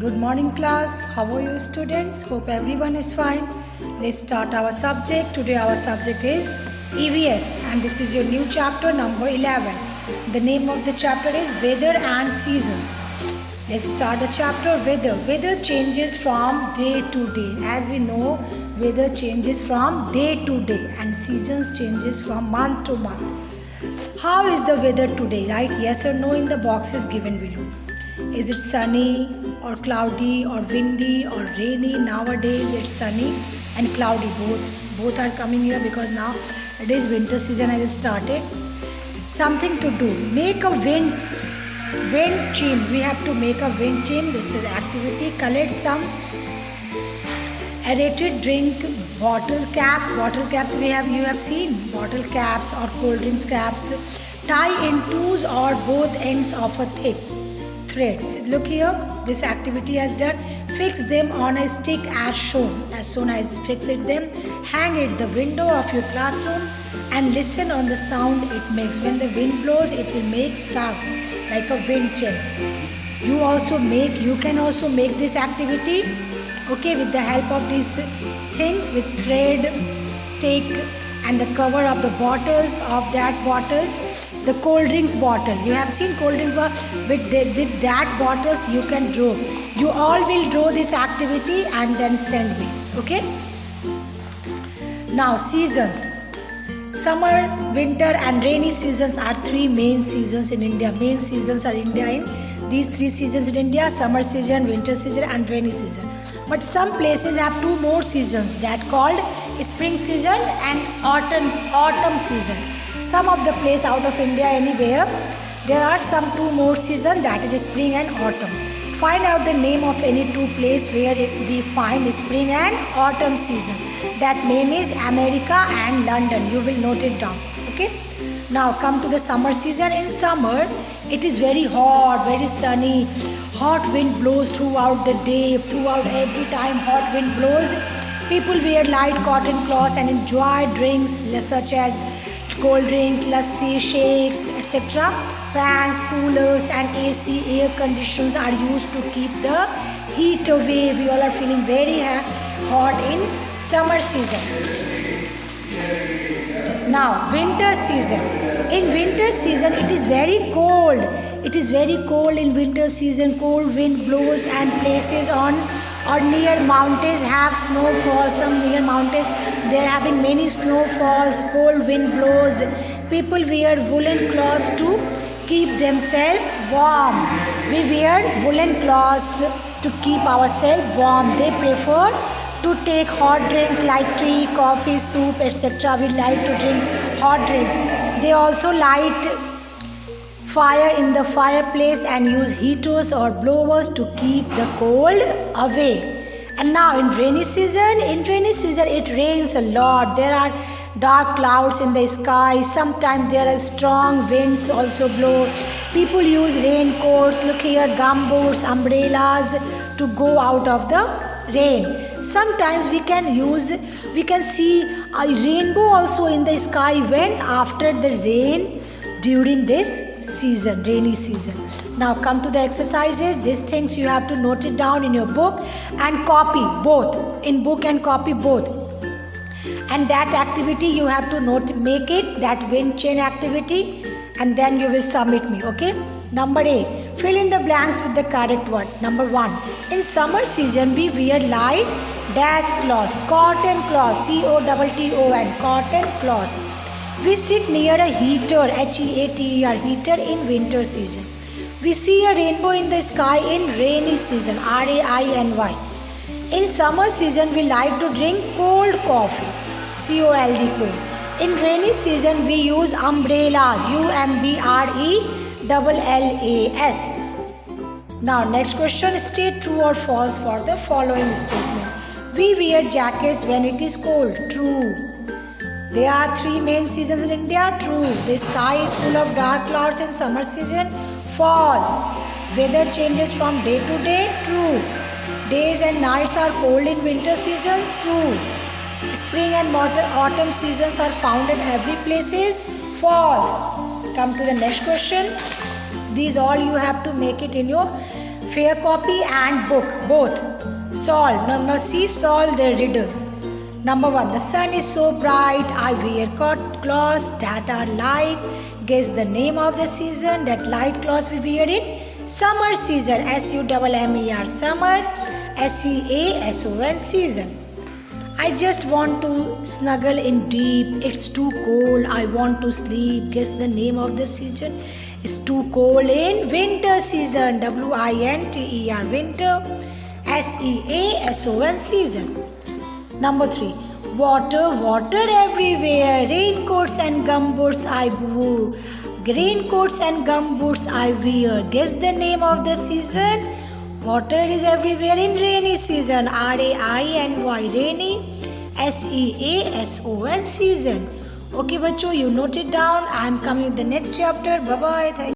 Good morning class. How are you students? Hope everyone is fine. Let's start our subject. Today our subject is EVS and this is your new chapter number 11. The name of the chapter is Weather and Seasons. Let's start the chapter Weather. Weather changes from day to day. As we know, weather changes from day to day and seasons changes from month to month. How is the weather today? Write yes or no in the boxes given below. Is it sunny or cloudy or windy or rainy? Nowadays it's sunny and cloudy. Both are coming here because now it is winter season has started. Something to do. Make a wind chime. We have to make a wind chime. This is activity. Collect some aerated drink bottle caps. Bottle caps you have seen. Bottle caps or cold drinks caps. Tie in twos or both ends of a thick threads. Look here, this activity has done. Fix them on a stick as shown. As soon as fix them, hang it the window of your classroom and listen on the sound it makes. When the wind blows, it will make sound like a wind chime. You can also make this activity, okay, with the help of these things, with thread, stick, and the cover of the bottles the cold drinks bottle. You have seen cold drinks bottle. With that bottles you can draw. You all will draw this activity and then send me. Okay. Now seasons. Summer, winter and rainy seasons are three main seasons in India. Main seasons are in these three seasons in India: summer season, winter season and rainy season. But some places have two more seasons that called spring season and autumn season. Some of the place out of India anywhere there are some two more season, that is spring and autumn. Find out the name of any two place where we find spring and autumn season. That name is America and London. You will note it down. Okay. Now come to the summer season. In summer it is very hot, very sunny. Hot wind blows throughout the day. Throughout every time hot wind blows, people wear light cotton cloths and enjoy drinks such as cold drinks, lassi, shakes, etc. Fans, coolers and AC air conditioners are used to keep the heat away. We all are feeling very hot in summer season. Now winter season. In winter season it is very cold. It is very cold in winter season. Cold wind blows and places on or near mountains have snowfall. Some near mountains they are having many snowfalls. Cold wind blows. People wear woolen cloths to keep themselves warm. We wear woolen cloths to keep ourselves warm. They prefer to take hot drinks like tea, coffee, soup, etc. We like to drink hot drinks. They also light fire in the fireplace and use heaters or blowers to keep the cold away. And now in rainy season it rains a lot. There are dark clouds in the sky. Sometimes there are strong winds also blow. People use raincoats, look here, gumboots, umbrellas to go out of the rain. Sometimes we can see a rainbow also in the sky when after the rain during this season, rainy season. Now come to the exercises. These things you have to note it down in your book and copy both. In book and copy both. And that activity you have to make it, that wind chain activity, and then you will submit me. Okay. Number A. Fill in the blanks with the correct word. Number 1. In summer season we wear light dash cloths, cotton cloths, COTTON, cotton cloths. We sit near a heater, HEATER, heater in winter season. We see a rainbow in the sky in rainy season, RAINY. In summer season we like to drink cold coffee, COLD, cold. In rainy season we use umbrellas, UMBRELLAS. Now next question, state true or false for the following statements. We wear jackets when it is cold, true. There are three main seasons in India, true. The sky is full of dark clouds in summer season, false. Weather changes from day to day, true. Days and nights are cold in winter seasons, true. Spring and autumn seasons are found in every places, false. Come to the next question. These all you have to make it in your Fair copy and book, both. Solve. Number C, solve their riddles. Number 1, the sun is so bright, I wear clothes that are light. Guess the name of the season that light clothes we wear in summer season. SUMMER, summer. SEASON, season. I just want to snuggle in deep. It's too cold. I want to sleep. Guess the name of the season. It's too cold in winter season. WINTER, winter. SEASON, season. Number 3. Water everywhere. Raincoats and gumboots I wore. Raincoats and gumboots I wear. Guess the name of the season. Water is everywhere in rainy season. RAINY, rainy. SEASON, season. Okay, bachcho, you note it down. I am coming with the next chapter. Bye bye. Thank you.